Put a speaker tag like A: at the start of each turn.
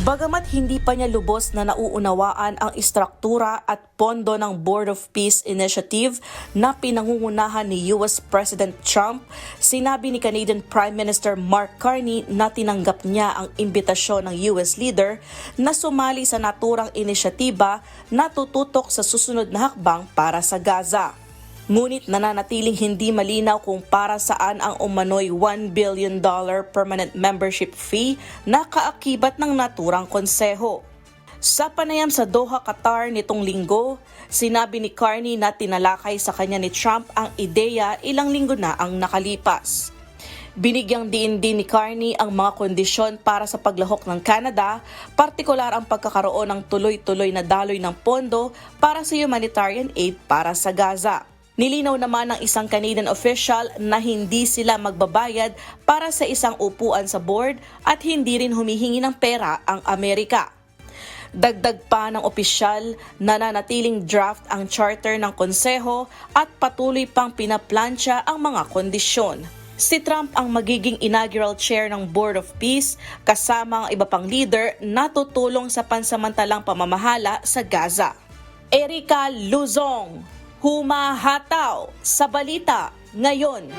A: Bagamat hindi pa niya lubos na nauunawaan ang istruktura at pondo ng Board of Peace Initiative na pinangungunahan ni US President Trump, sinabi ni Canadian Prime Minister Mark Carney na tinanggap niya ang imbitasyon ng US leader na sumali sa naturang inisyatiba na tututok sa susunod na hakbang para sa Gaza. Ngunit nananatiling hindi malinaw kung para saan ang umano'y $1 billion permanent membership fee na kaakibat ng naturang konseho. Sa panayam sa Doha, Qatar nitong linggo, sinabi ni Carney na tinalakay sa kanya ni Trump ang ideya ilang linggo na ang nakalipas. Binigyang diin din ni Carney ang mga kondisyon para sa paglahok ng Canada, partikular ang pagkakaroon ng tuloy-tuloy na daloy ng pondo para sa humanitarian aid para sa Gaza. Nilinaw naman ng isang Canadian official na hindi sila magbabayad para sa isang upuan sa board at hindi rin humihingi ng pera ang Amerika. Dagdag pa ng opisyal na nanatiling draft ang charter ng konseho at patuloy pang pinaplansya ang mga kondisyon. Si Trump ang magiging inaugural chair ng Board of Peace kasama ang iba pang leader na tutulong sa pansamantalang pamamahala sa Gaza. Erica Luzong, humahataw sa balita ngayon.